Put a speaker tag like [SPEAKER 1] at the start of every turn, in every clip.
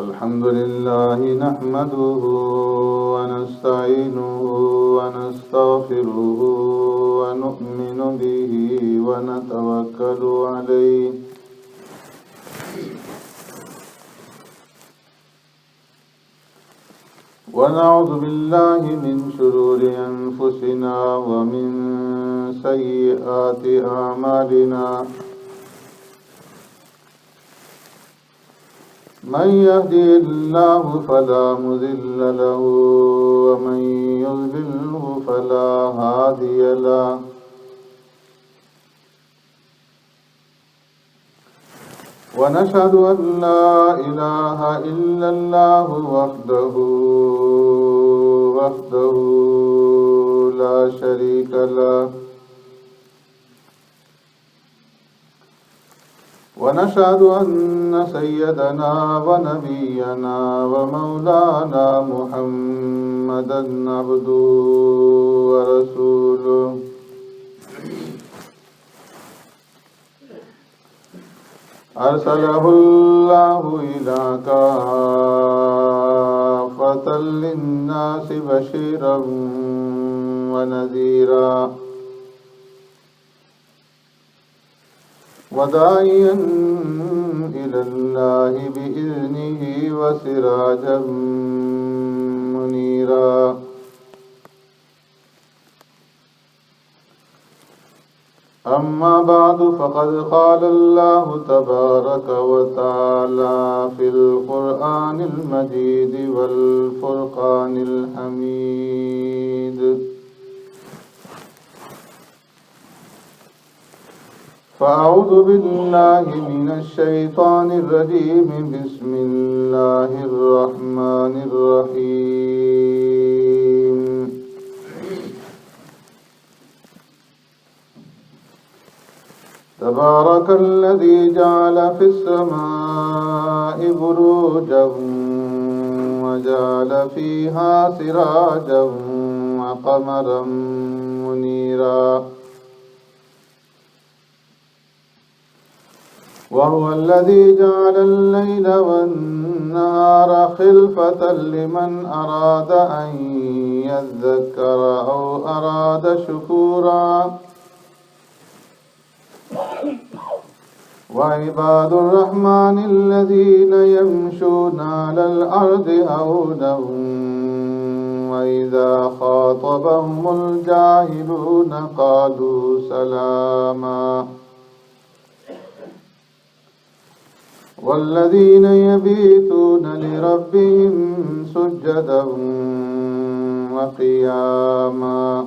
[SPEAKER 1] الحمد لله نحمده ونستعينه ونستغفره ونؤمن به ونتوكل عليه ونعوذ بالله من شرور أنفسنا ومن سيئات أعمالنا من يهدي الله فلا مضل له ومن يضلله فلا هادي له ونشهد أن لا إله إلا الله وحده لا شريك له ونشهد أن سيدنا ونبينا ومولانا محمدا عبده ورسوله أرسله الله إلى كافة للناس بشيرا ونذيرا وداعيا إلى الله بإذنه وسراجا منيرا أما بعد فقد قال الله تبارك وتعالى في القرآن المجيد والفرقان الحميد فأعوذ بالله من الشيطان الرجيم بسم الله الرحمن الرحيم تبارك الذي جعل في السماء بروجا وجعل فيها سراجا وقمرا منيرا وهو الذي جعل الليل والنهار خلفة لمن أراد أن يذكر أو أراد شكورا وعباد الرحمن الذين يمشون على الأرض هونا وإذا خاطبهم الجاهلون قالوا سلاما والذين يبيتون لربهم سجدا وقياما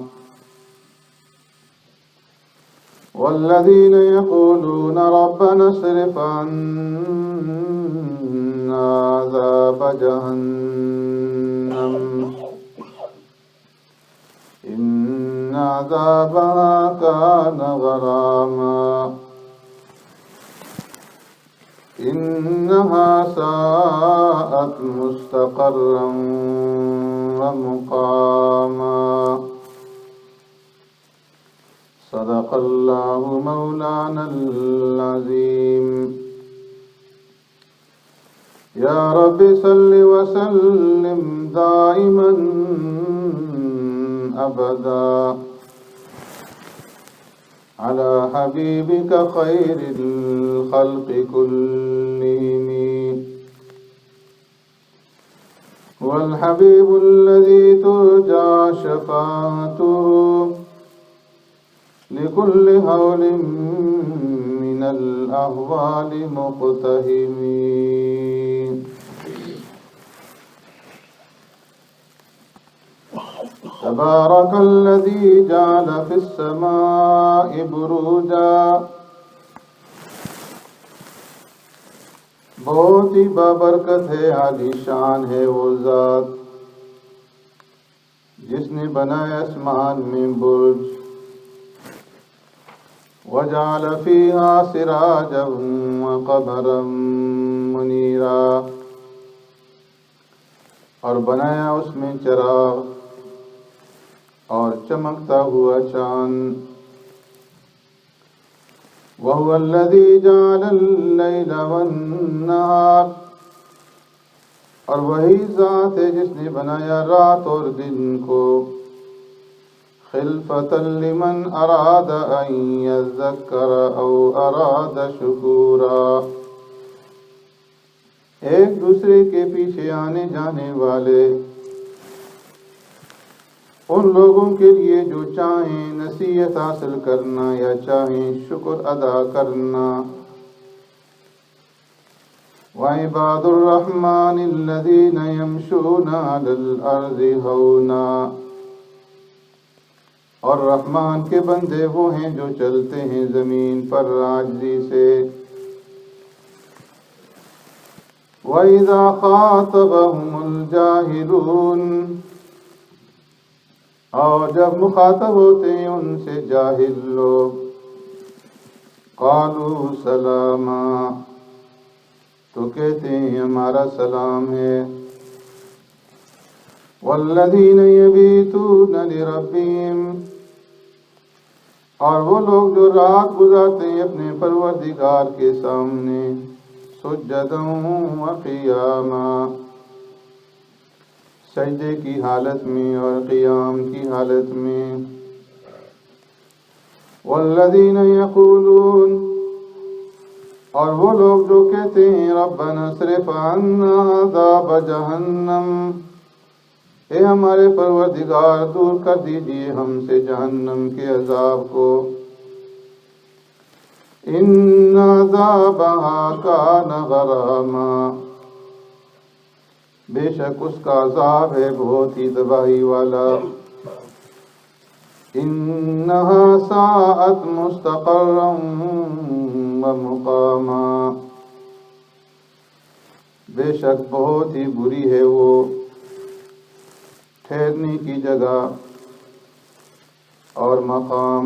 [SPEAKER 1] والذين يقولون ربنا اصرف عنا عذاب جهنم إن عذابها كان غراما إنها ساءت مستقرا ومقاما صدق الله مولانا العظيم يا رب صل وسلم دائما أبدا على حبيبك خير الخلق كلهم هو الحبيب الذي ترجى شفاعته لكل هول من الأهوال مقتهم تبارك الذي جعل في السماء بروجا بہت ہی بابرکت ہے، عالی شان ہے وہ ذات جس نے بنایا آسمان میں برج وجعل فيها سراجا وقمرا منيرا اور بنایا اس میں چراغ اور چمکتا ہوا چاند وهو الذي جعل الليل والنهار، اور وہی ذات ہے جس نے بنایا رات اور دن کو، خلفة لمن اراد ان يذكر او اراد شکورا، ایک دوسرے کے پیچھے آنے جانے والے، ان لوگوں کے لیے جو چاہیں نصیحت حاصل کرنا یا چاہیں شکر ادا کرنا۔ وعباد الرحمن الذين يمشون على الارض هونا، اور رحمان کے بندے وہ ہیں جو چلتے ہیں زمین پر عاجزی سے۔ وَإِذَا خَاطَبَهُمُ الْجَاهِلُونَ، اور جب مخاطب ہوتے ہیں ان سے جاہل لوگ، قَالُوا سَلَامًا، تو کہتے ہیں ہمارا سلام ہے۔ وَالَّذِينَ يَبِيتُونَ لِرَبِّهِمْ، اور وہ لوگ جو رات گزارتے ہیں اپنے پروردگار کے سامنے، سجدًا وقیاما، سجدے کی حالت میں اور قیام کی حالت میں۔ والذین یقولون، اور وہ لوگ جو کہتے ہیں ربنا اصرف عنا عذاب جہنم، اے ہمارے پروردگار دور کر دیجئے ہم سے جہنم کے عذاب کو، ان عذابها کان غراما، بے شک اس کا عذاب ہے بہت ہی تباہی والا، انہا ساءت مستقرا ومقاما، بے شک بہت ہی بری ہے وہ ٹھہرنے کی جگہ اور مقام۔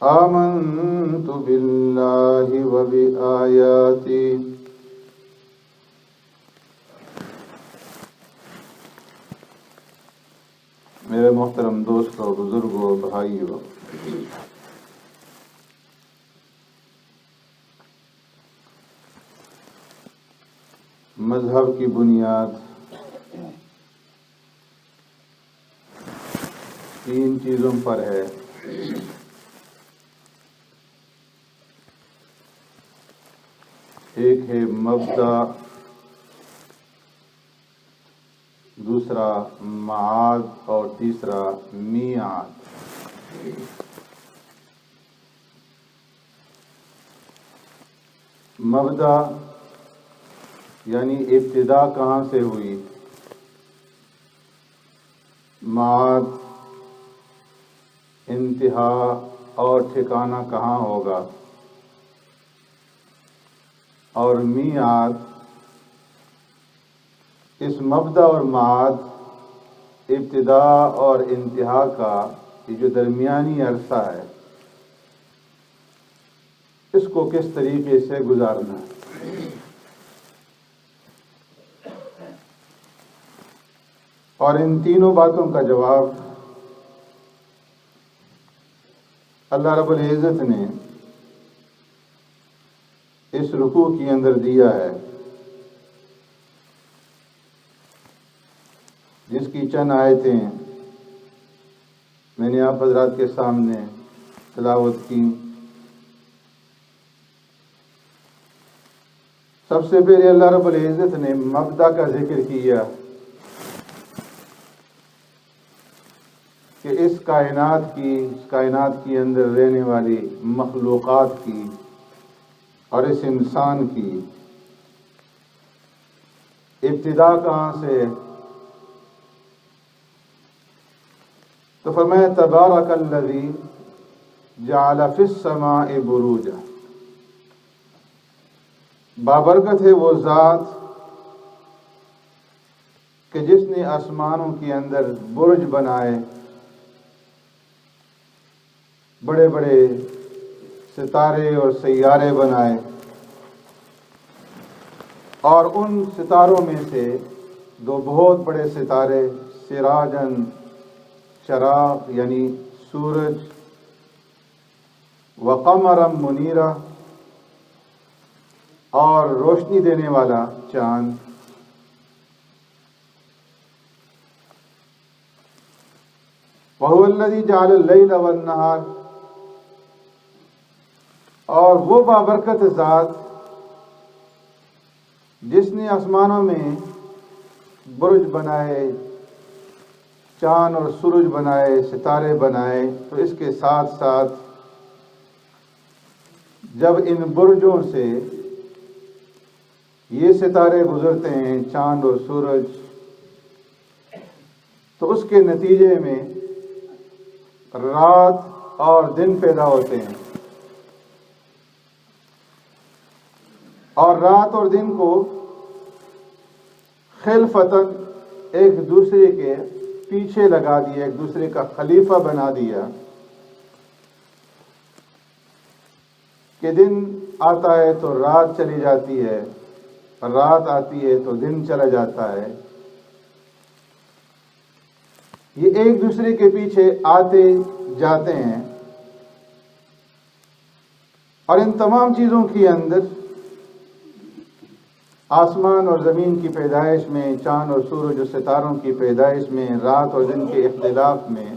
[SPEAKER 1] آمنت باللہ وبآیاتی، میرے محترم دوستوں، بزرگوں، بھائیوں، مذہب کی بنیاد تین چیزوں پر ہے۔ ایک ہے مبدأ، دوسرا معاد اور تیسرا میعاد۔ مبدأ یعنی ابتدا کہاں سے ہوئی، معاد انتہا اور ٹھکانہ کہاں ہوگا، اور میعاد اس مبدأ اور معاد ابتدا اور انتہا کا یہ جو درمیانی عرصہ ہے اس کو کس طریقے سے گزارنا ہے۔ اور ان تینوں باتوں کا جواب اللہ رب العزت نے اس رکوع کے اندر دیا ہے، جس کی چند آیتیں میں نے آپ حضرات کے سامنے تلاوت کی۔ سب سے پہلے اللہ رب العزت نے مبدأ کا ذکر کیا کہ اس کائنات کے اندر رہنے والی مخلوقات کی اور اس انسان کی ابتدا کہاں سے، تو فرمایا تبارک الذی جعل فی السماء بروجا، بابرکت ہے وہ ذات کہ جس نے آسمانوں کے اندر برج بنائے، بڑے بڑے ستارے اور سیارے بنائے، اور ان ستاروں میں سے دو بہت بڑے ستارے، سراجن چراغ یعنی سورج وقمرا منیرا، اور روشنی دینے والا چاند، وَهُوَ الَّذِي جَعَلَ اللَّيْلَ وَالنَّهَارَ، اور وہ بابرکت ذات جس نے آسمانوں میں برج بنائے، چاند اور سورج بنائے، ستارے بنائے، تو اس کے ساتھ ساتھ جب ان برجوں سے یہ ستارے گزرتے ہیں، چاند اور سورج، تو اس کے نتیجے میں رات اور دن پیدا ہوتے ہیں، اور رات اور دن کو خلفتاً ایک دوسرے کے پیچھے لگا دیا، ایک دوسرے کا خلیفہ بنا دیا، کہ دن آتا ہے تو رات چلی جاتی ہے، رات آتی ہے تو دن چلا جاتا ہے، یہ ایک دوسرے کے پیچھے آتے جاتے ہیں۔ اور ان تمام چیزوں کے اندر آسمان اور زمین کی پیدائش میں، چاند اور سورج اور ستاروں کی پیدائش میں، رات اور دن کے اختلاف میں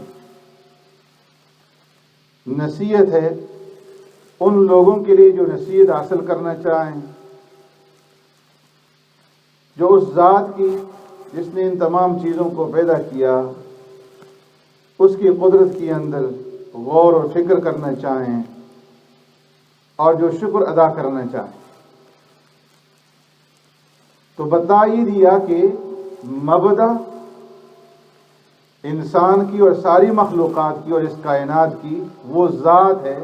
[SPEAKER 1] نصیحت ہے ان لوگوں کے لیے جو نصیحت حاصل کرنا چاہیں، جو اس ذات کی جس نے ان تمام چیزوں کو پیدا کیا، اس کی قدرت کے اندر غور و فکر کرنا چاہیں، اور جو شکر ادا کرنا چاہیں۔ تو بتا یہ دیا کہ مبدا انسان کی اور ساری مخلوقات کی اور اس کائنات کی وہ ذات ہے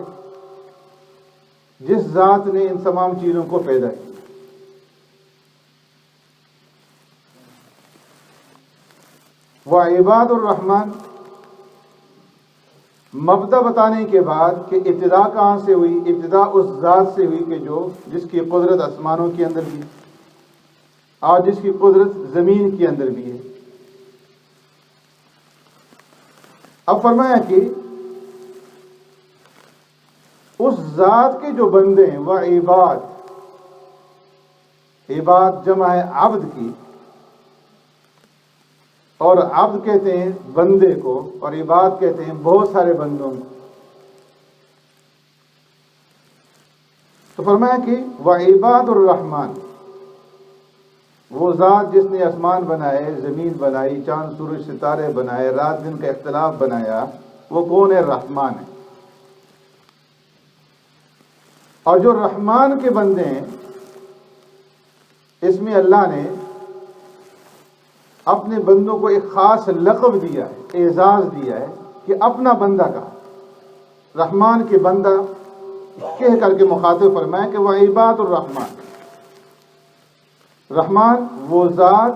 [SPEAKER 1] جس ذات نے ان تمام چیزوں کو پیدا کیا۔ وعباد الرحمن، مبدا بتانے کے بعد کہ ابتدا کہاں سے ہوئی، ابتدا اس ذات سے ہوئی کہ جس کی قدرت آسمانوں کے اندر بھی اور جس کی قدرت زمین کے اندر بھی ہے۔ اب فرمایا کہ اس ذات کے جو بندے ہیں وہ عباد، عباد جمع ہے عبد کی، اور عبد کہتے ہیں بندے کو، اور عباد کہتے ہیں بہت سارے بندوں کو۔ تو فرمایا کہ وعباد الرحمن، وہ ذات جس نے آسمان بنائے، زمین بنائی، چاند سورج ستارے بنائے، رات دن کا اختلاف بنایا، وہ کون ہے؟ رحمان ہے۔ اور جو رحمان کے بندے ہیں، اس میں اللہ نے اپنے بندوں کو ایک خاص لقب دیا ہے، اعزاز دیا ہے کہ اپنا بندہ کا رحمان کے بندہ کہہ کر کے مخاطب فرمایا کہ وہ عباد الرحمان، رحمان وہ ذات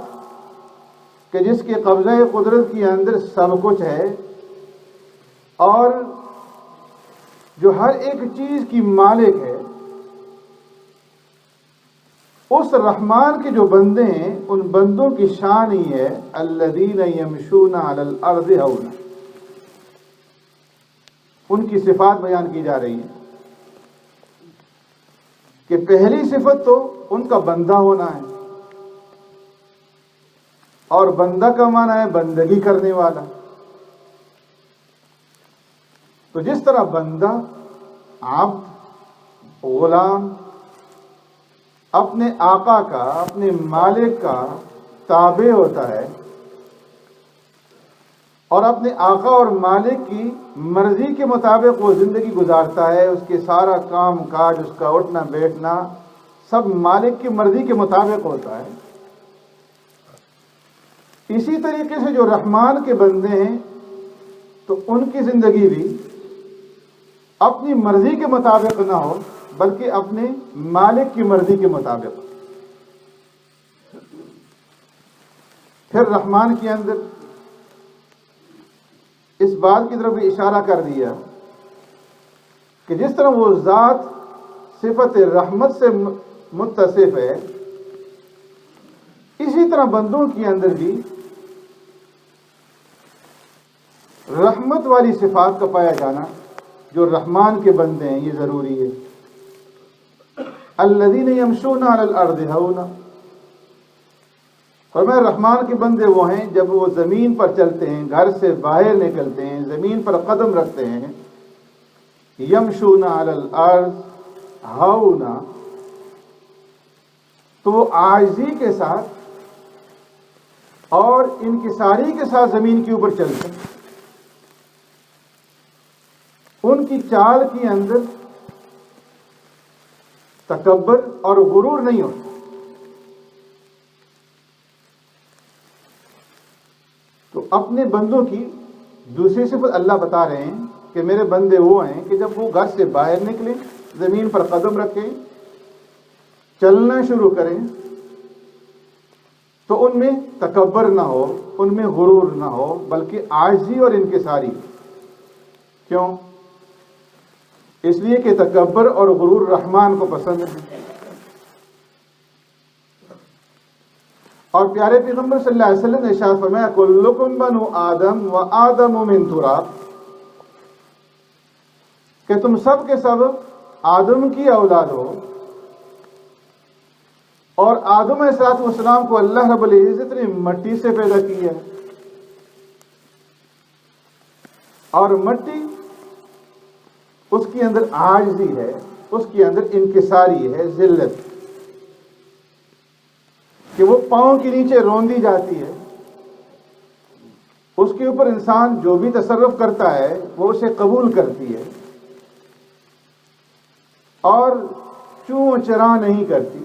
[SPEAKER 1] کہ جس کے قبضہ قدرت کے اندر سب کچھ ہے، اور جو ہر ایک چیز کی مالک ہے، اس رحمان کے جو بندے ہیں ان بندوں کی شان ہی ہے الذین یمشون علی الارض ہونا۔ ان کی صفات بیان کی جا رہی ہیں کہ پہلی صفت تو ان کا بندہ ہونا ہے، اور بندہ کا معنی ہے بندگی کرنے والا۔ تو جس طرح بندہ، عبد، غلام اپنے آقا کا، اپنے مالک کا تابع ہوتا ہے، اور اپنے آقا اور مالک کی مرضی کے مطابق وہ زندگی گزارتا ہے، اس کے سارا کام کاج، اس کا اٹھنا بیٹھنا سب مالک کی مرضی کے مطابق ہوتا ہے، اسی طریقے سے جو رحمان کے بندے ہیں تو ان کی زندگی بھی اپنی مرضی کے مطابق نہ ہو بلکہ اپنے مالک کی مرضی کے مطابق۔ پھر رحمان کے اندر اس بات کی طرف اشارہ کر دیا کہ جس طرح وہ ذات صفت رحمت سے متصف ہے، اسی طرح بندوں کے اندر بھی رحمت والی صفات کا پایا جانا جو رحمان کے بندے ہیں یہ ضروری ہے. الذین یمشون علی الارض ہونا، فرمایا رحمان کے بندے وہ ہیں جب وہ زمین پر چلتے ہیں، گھر سے باہر نکلتے ہیں، زمین پر قدم رکھتے ہیں، یمشون علی الارض ہونا، تو وہ عاجزی کے ساتھ اور انکساری کے ساتھ زمین کے اوپر چلتے ہیں. ان کی چال کے اندر تکبر اور غرور نہیں ہوتا. تو اپنے بندوں کی دوسری صفت اللہ بتا رہے ہیں کہ میرے بندے وہ ہیں کہ جب وہ گھر سے باہر نکلیں، زمین پر قدم رکھیں، چلنا شروع کریں، تو ان میں تکبر نہ ہو، ان میں غرور نہ ہو، بلکہ عاجزی اور انکساری. کیوں؟ اس لیے کہ تکبر اور غرور رحمان کو پسند ہے. اور پیارے پیغمبر صلی اللہ علیہ وسلم نے ارشاد فرمایا کلکم بنو آدم و آدم من تراب، کہ تم سب کے سب آدم کی اولاد ہو، اور آدم علیہ السلام کو اللہ رب العزت نے مٹی سے پیدا کیا ہے. اور مٹی اس کے اندر عاجزی ہے، اس کے اندر انکساری ہے، ذلت، کہ وہ پاؤں کے نیچے روندی جاتی ہے. اس کے اوپر انسان جو بھی تصرف کرتا ہے وہ اسے قبول کرتی ہے اور چوں چرا نہیں کرتی.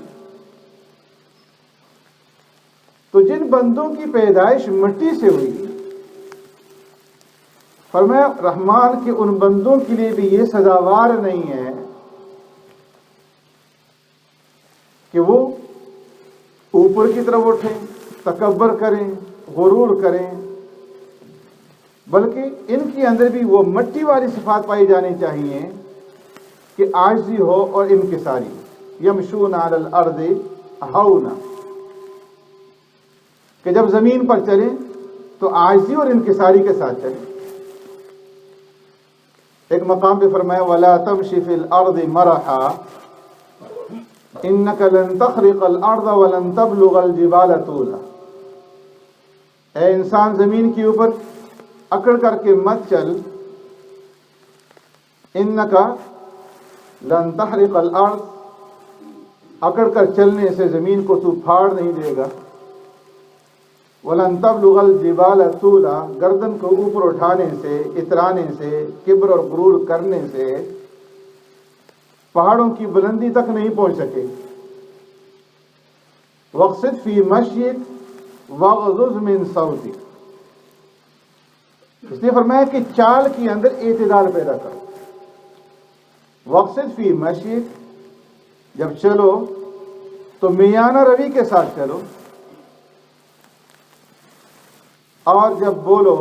[SPEAKER 1] تو جن بندوں کی پیدائش مٹی سے ہوئی، فرمایا رحمان کے ان بندوں کے لیے بھی یہ سزاوار نہیں ہے کہ وہ اوپر کی طرف اٹھیں، تکبر کریں، غرور کریں، بلکہ ان کے اندر بھی وہ مٹی والی صفات پائی جانی چاہیے کہ عاجزی ہو اور انکساری. یمشون علی الارض ہونا، کہ جب زمین پر چلیں تو عاجزی اور انکساری کے ساتھ چلیں. ایک مقام پہ فرمایا وَلَا تَمْشِ فِي الْأَرْضِ مَرَحًا إِنَّكَ لَن تَخْرِقَ الْأَرْضَ وَلَن تَبْلُغَ الْجِبَالَ طُولًا. اے انسان زمین کے اوپر اکڑ کر کے مت چل، إِنَّكَ لَن تَخْرِقَ الْأَرْض، اکڑ کر چلنے سے زمین کو تو پھاڑ نہیں دے گا، وَلَن تَبْلُغَ الْجِبَالَ طُولًا، گردن کو اوپر اٹھانے سے، اترانے سے، کبر اور غرور کرنے سے پہاڑوں کی بلندی تک نہیں پہنچ سکے. وَاقْصِدْ فِي مَشْيِكَ وَاغْضُضْ مِنْ صَوْتِكَ، اس نے فرمایا کہ چال کے اندر اعتدال پیدا کرو. وَاقْصِدْ فِي مَشْيِكَ، جب چلو تو میانہ روی کے ساتھ چلو، اور جب بولو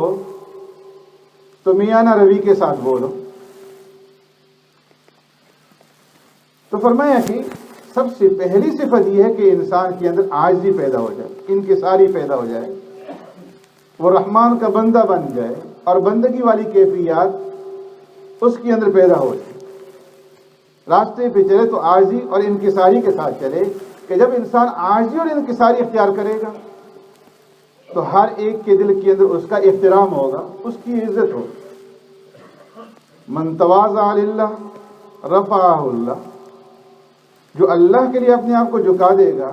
[SPEAKER 1] تو میانہ روی کے ساتھ بولو. تو فرمایا کہ سب سے پہلی صفت یہ ہے کہ انسان کے اندر عاجزی پیدا ہو جائے، انکساری پیدا ہو جائے، وہ رحمان کا بندہ بن جائے، اور بندگی والی کیفیات اس کے اندر پیدا ہو جائے. راستے پہ چلے تو عاجزی اور انکساری کے ساتھ چلے، کہ جب انسان عاجزی اور انکساری اختیار کرے گا تو ہر ایک کے دل کے اندر اس کا احترام ہوگا، اس کی عزت ہوگی. من تواضع للہ رفعہ اللہ، جو اللہ کے لیے اپنے آپ کو جھکا دے گا،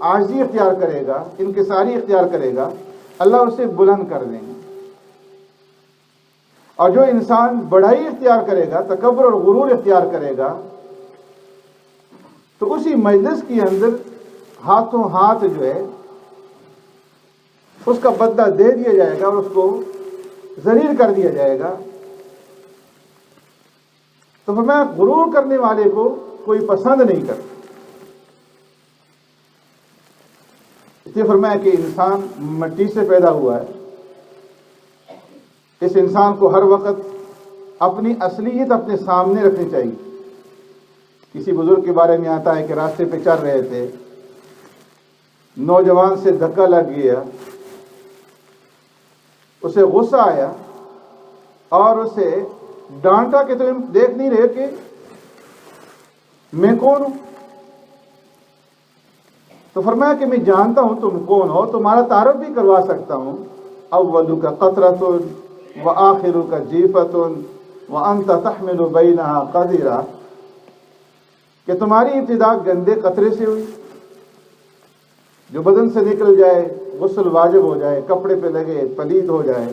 [SPEAKER 1] عاجزی اختیار کرے گا، انکساری اختیار کرے گا، اللہ اسے بلند کر دیں گے. اور جو انسان بڑائی اختیار کرے گا، تکبر اور غرور اختیار کرے گا، تو اسی مجلس کے اندر ہاتھوں ہاتھ جو ہے اس کا بدلہ دے دیا جائے گا اور اس کو ذلیل کر دیا جائے گا. تو فرمایا غرور کرنے والے کو کوئی پسند نہیں کرتا. اس لیے فرمایا کہ انسان مٹی سے پیدا ہوا ہے، اس انسان کو ہر وقت اپنی اصلیت اپنے سامنے رکھنی چاہیے. کسی بزرگ کے بارے میں آتا ہے کہ راستے پہ چل رہے تھے، نوجوان سے دھکا لگ گیا، اسے غصہ آیا اور اسے ڈانٹا کہ تم دیکھ نہیں رہے کہ میں کون ہوں؟ تو فرمایا کہ میں جانتا ہوں تم کون ہو، تمہارا تعارف بھی کروا سکتا ہوں. اولک قطرۃ وآخرک جیفۃ وانت تحمل بینہا قدرا، کہ تمہاری ابتدا گندے قطرے سے ہوئی جو بدن سے نکل جائے، غسل واجب ہو جائے، کپڑے پہ لگے پلید ہو جائے،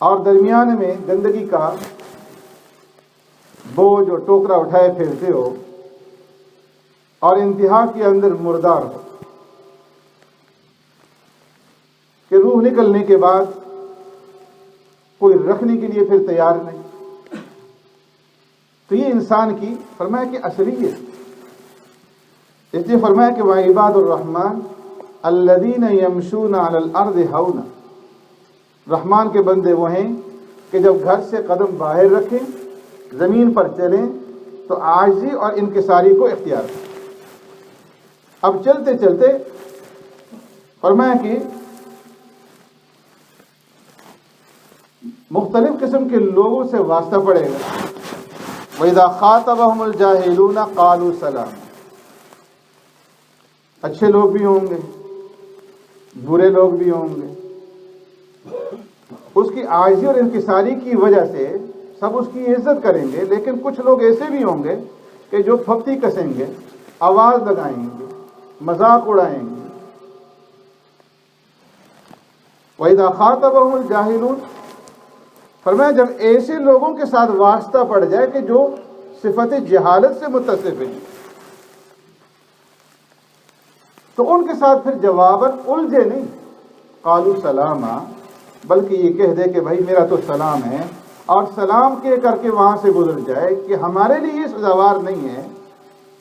[SPEAKER 1] اور درمیان میں گندگی کا بوجھ اور ٹوکرا اٹھائے پھرتے ہو، اور انتہا کے اندر مردار ہو کہ روح نکلنے کے بعد کوئی رکھنے کے لیے پھر تیار نہیں. تو یہ انسان کی فرمایا کہ اصلیت. اس لیے فرمایا کہ وعباد الرحمن الذین یمشون علی الارض ہونا، رحمان کے بندے وہ ہیں کہ جب گھر سے قدم باہر رکھیں، زمین پر چلیں تو عاجزی اور انکساری کو اختیار کریں. اب چلتے چلتے فرمایا کہ مختلف قسم کے لوگوں سے واسطہ پڑے گا. وَإِذَا خَاطَبَهُمُ الْجَاهِلُونَ قَالُوا سَلَامًا، اچھے لوگ بھی ہوں گے، برے لوگ بھی ہوں گے. اس کی عاجزی اور انکساری کی وجہ سے سب اس کی عزت کریں گے، لیکن کچھ لوگ ایسے بھی ہوں گے کہ جو پھپتی کسیں گے، آواز لگائیں گے، مذاق اڑائیں گے. وَإِذَا خَاطَبَهُمُ الْجَاهِلُونَ، فرمایا جب ایسے لوگوں کے ساتھ واسطہ پڑ جائے کہ جو صفت جہالت سے متصف ہیں، تو ان کے ساتھ پھر جواباً الجھے نہیں، قالوا سلاما، بلکہ یہ کہہ دے کہ بھائی میرا تو سلام ہے، اور سلام کہہ کر کے وہاں سے گزر جائے کہ ہمارے لیے یہ سزاوار نہیں ہے،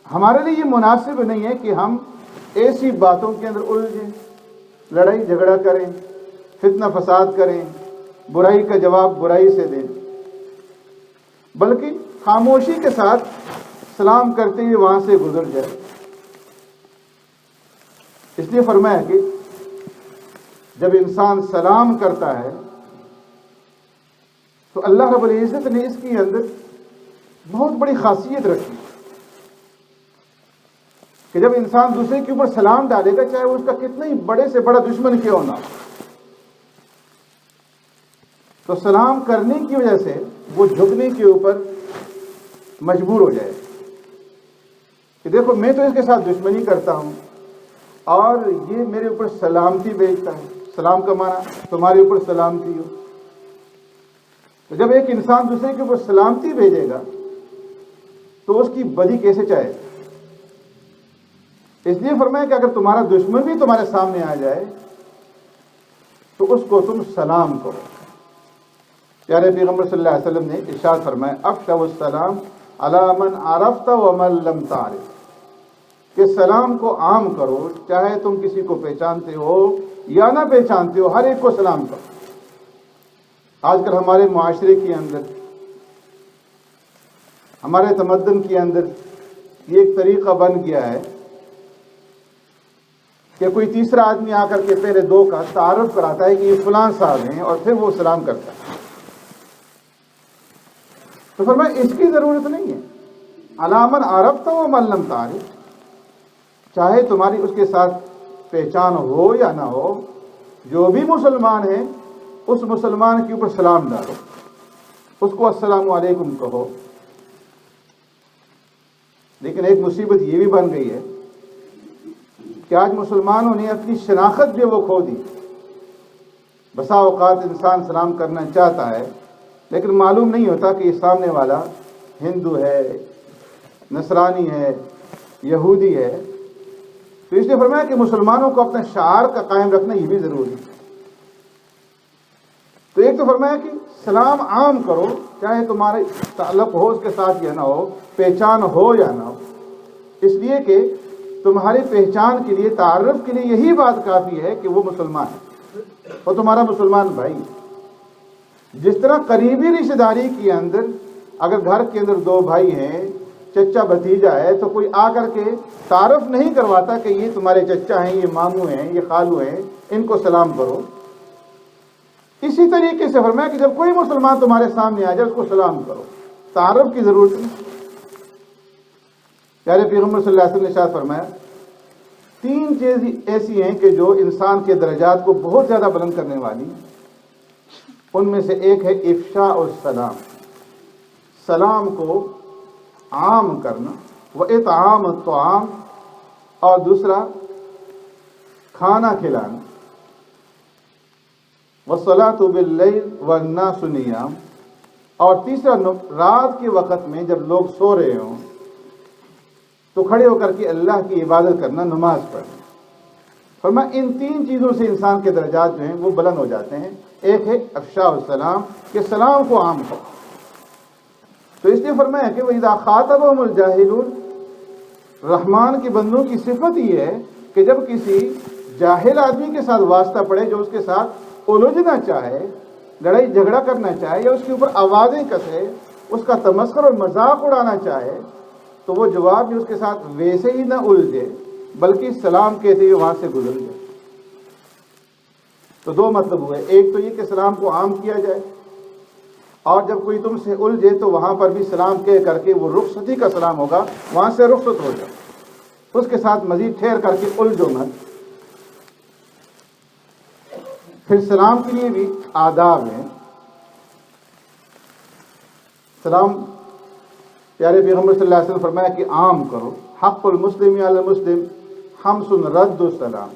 [SPEAKER 1] ہمارے لیے یہ مناسب نہیں ہے کہ ہم ایسی باتوں کے اندر الجھیں، لڑائی جھگڑا کریں، فتنہ فساد کریں، برائی کا جواب برائی سے دیں، بلکہ خاموشی کے ساتھ سلام کرتے ہوئے وہاں سے گزر جائے. اس لیے فرمایا کہ جب انسان سلام کرتا ہے تو اللہ رب العزت نے اس کے اندر بہت بڑی خاصیت رکھی کہ جب انسان دوسرے کے اوپر سلام ڈالے گا، چاہے وہ اس کا کتنا ہی بڑے سے بڑا دشمن کیوں نہ ہو، تو سلام کرنے کی وجہ سے وہ جھکنے کے اوپر مجبور ہو جائے کہ دیکھو میں تو اس کے ساتھ دشمنی کرتا ہوں اور یہ میرے اوپر سلامتی بھیجتا ہے. سلام کا معنی تمہارے اوپر سلامتی ہو. تو جب ایک انسان دوسرے کے اوپر سلامتی بھیجے گا تو اس کی بدی کیسے چاہے. اس لیے فرمایا کہ اگر تمہارا دشمن بھی تمہارے سامنے آ جائے تو اس کو تم سلام کرو. پیارے پیغمبر صلی اللہ علیہ وسلم نے ارشاد فرمایا افشوا السلام علی من عرفت ومن لم تعرف، کہ سلام کو عام کرو، چاہے تم کسی کو پہچانتے ہو یا نہ پہچانتے ہو، ہر ایک کو سلام کرو. آج کل ہمارے معاشرے کے اندر، ہمارے تمدن کے اندر یہ ایک طریقہ بن گیا ہے کہ کوئی تیسرا آدمی آ کر کے پہلے دو کا تعارف کراتا ہے کہ یہ فلاں صاحب ہیں، اور پھر وہ سلام کرتا ہے. تو فرمایا اس کی ضرورت نہیں ہے. علی من عرفت ومن لم تعرف، چاہے تمہاری اس کے ساتھ پہچان ہو یا نہ ہو، جو بھی مسلمان ہے اس مسلمان کے اوپر سلام ڈالو، اس کو السلام علیکم کہو. لیکن ایک مصیبت یہ بھی بن گئی ہے کہ آج مسلمانوں نے اپنی شناخت جو وہ کھو دی. بسا اوقات انسان سلام کرنا چاہتا ہے لیکن معلوم نہیں ہوتا کہ یہ سامنے والا ہندو ہے، نصرانی ہے، یہودی ہے. تو اس نے فرمایا کہ مسلمانوں کو اپنا شعار کا قائم رکھنا یہ بھی ضروری ہے. تو ایک تو فرمایا کہ سلام عام کرو، چاہے تمہارے تعلق ہو اس کے ساتھ یا نہ ہو، پہچان ہو یا نہ ہو، اس لیے کہ تمہاری پہچان کے لیے، تعارف کے لیے یہی بات کافی ہے کہ وہ مسلمان ہے اور تمہارا مسلمان بھائی. جس طرح قریبی رشتہ داری کے اندر اگر گھر کے اندر دو بھائی ہیں، چچا بھتیجا ہے، تو کوئی آ کر کے تعارف نہیں کرواتا کہ یہ تمہارے چچا ہیں، یہ ماموں ہیں، یہ خالو ہیں، ان کو سلام کرو. اسی طریقے سے فرمایا کہ جب کوئی مسلمان تمہارے سامنے آ جائے اس کو سلام کرو، تعارف کی ضرورت نہیں۔ پیارے پیغمبر صلی اللہ علیہ وسلم نے ارشاد فرمایا 3 چیزیں ایسی ہیں کہ جو انسان کے درجات کو بہت زیادہ بلند کرنے والی، ان میں سے ایک ہے افشاء السلام، سلام کو عام کرنا، وإطعام الطعام، اور دوسرا کھانا کھلانا، والصلاة باللیل والناس نیام، اور تیسرا رات کے وقت میں جب لوگ سو رہے ہوں تو کھڑے ہو کر کے اللہ کی عبادت کرنا، نماز پڑھنا۔ فرمایا ان 3 چیزوں سے انسان کے درجات جو ہیں وہ بلند ہو جاتے ہیں۔ ایک ہے افشاء السلام، کہ سلام کو عام کرو۔ تو اس لیے فرمایا کہ وَإِذَا خَاطَبَهُمُ الْجَاهِلُونَ، رحمان کے بندوں کی صفت یہ ہے کہ جب کسی جاہل آدمی کے ساتھ واسطہ پڑے، جو اس کے ساتھ الجھنا چاہے، لڑائی جھگڑا کرنا چاہے، یا اس کے اوپر آوازیں کسے، اس کا تمسخر اور مذاق اڑانا چاہے، تو وہ جواب بھی اس کے ساتھ ویسے ہی نہ الجھے بلکہ سلام کہتے ہوئے وہاں سے گزر جائے۔ تو 2 مطلب ہوئے، ایک تو یہ کہ سلام کو عام کیا جائے، اور جب کوئی تم سے الجھے تو وہاں پر بھی سلام کہہ کر کے، وہ رخصتی کا سلام ہوگا، وہاں سے رخصت ہو جائے، اس کے ساتھ مزید ٹھہر کر کے الجھو مت۔ پھر سلام کے لیے بھی آداب ہیں۔ سلام پیارے پیغمبر صلی اللہ علیہ وسلم فرمایا کہ عام کرو، حق المسلم علی المسلم خمس رد السلام،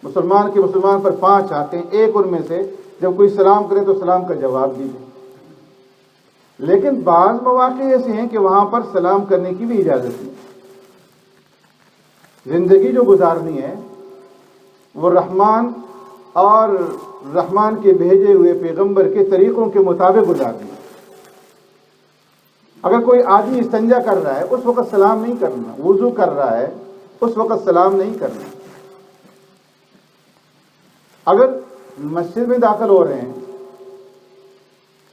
[SPEAKER 1] مسلمان کے مسلمان پر 5 حق ہیں، ایک ان میں سے جب کوئی سلام کرے تو سلام کا جواب دیجیے۔ لیکن بعض مواقع ایسے ہیں کہ وہاں پر سلام کرنے کی بھی اجازت نہیں۔ زندگی جو گزارنی ہے وہ رحمان اور رحمان کے بھیجے ہوئے پیغمبر کے طریقوں کے مطابق گزارنی ہے۔ اگر کوئی آدمی استنجا کر رہا ہے اس وقت سلام نہیں کرنا، وضو کر رہا ہے اس وقت سلام نہیں کرنا۔ اگر مسجد میں داخل ہو رہے ہیں،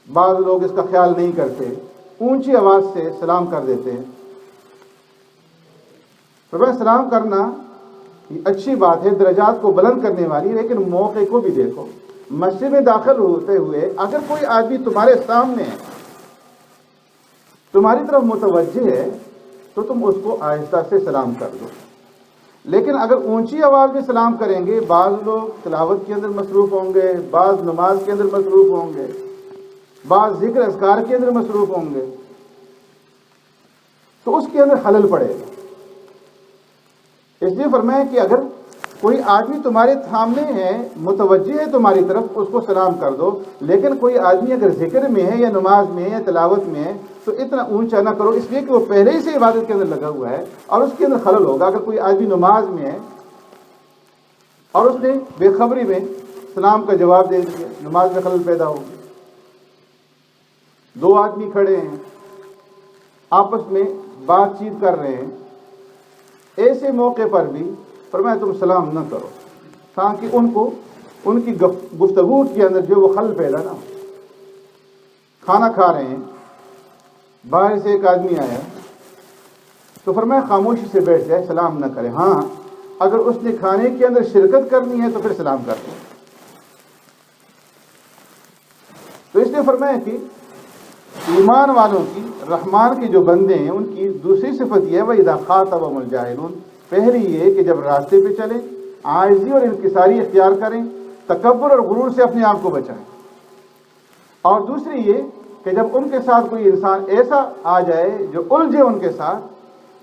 [SPEAKER 1] بعض لوگ اس کا خیال نہیں کرتے، اونچی آواز سے سلام کر دیتے ہیں۔ تو سلام کرنا یہ اچھی بات ہے، درجات کو بلند کرنے والی، لیکن موقع کو بھی دیکھو۔ مسجد میں داخل ہوتے ہوئے اگر کوئی آدمی تمہارے سامنے ہے، تمہاری طرف متوجہ ہے، تو تم اس کو آہستہ سے سلام کر دو۔ لیکن اگر اونچی آواز میں سلام کریں گے، بعض لوگ تلاوت کے اندر مصروف ہوں گے، بعض نماز کے اندر مصروف ہوں گے، بعض ذکر اذکار کے اندر مصروف ہوں گے، تو اس کے اندر خلل پڑے گا۔ اس لیے فرمایا کہ اگر کوئی آدمی تمہارے سامنے ہے، متوجہ ہے تمہاری طرف، اس کو سلام کر دو۔ لیکن کوئی آدمی اگر ذکر میں ہے یا نماز میں ہے یا تلاوت میں ہے تو اتنا اونچا نہ کرو، اس لیے کہ وہ پہلے ہی سے عبادت کے اندر لگا ہوا ہے اور اس کے اندر خلل ہوگا۔ اگر کوئی آدمی نماز میں ہے اور اس نے بے خبری میں سلام کا جواب دے دیا، نماز میں خلل پیدا ہوگی۔ 2 آدمی کھڑے ہیں، آپس میں بات چیت کر رہے ہیں، ایسے موقع پر بھی فرمایا تم سلام نہ کرو، تاکہ ان کی گفتگو کے اندر جو وہ خلل پیدا نہ ہو۔ کھانا کھا رہے ہیں، باہر سے ایک آدمی آیا تو فرمایا خاموشی سے بیٹھ جائے، سلام نہ کرے۔ ہاں اگر اس نے کھانے کے اندر شرکت کرنی ہے تو پھر سلام کر دیں۔ تو اس نے فرمایا کہ ایمان والوں کی، رحمان کے جو بندے ہیں، ان کی دوسری صفت یہ ہے وَإِذَا خَاطَبَهُمُ الْجَاهِلُونَ، پہلی یہ کہ جب راستے پہ چلیں عاجزی اور انکساری اختیار کریں، تکبر اور غرور سے اپنے آپ کو بچائیں۔ اور دوسری یہ کہ جب ان کے ساتھ کوئی انسان ایسا آ جائے جو الجھے ان کے ساتھ،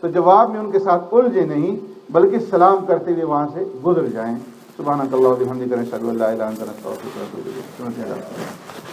[SPEAKER 1] تو جواب میں ان کے ساتھ الجھے نہیں بلکہ سلام کرتے ہوئے وہاں سے گزر جائیں۔ سبحانک اللہم و بحمدک، نشہد ان لا الہ الا انت، نستغفرک و نتوب الیک۔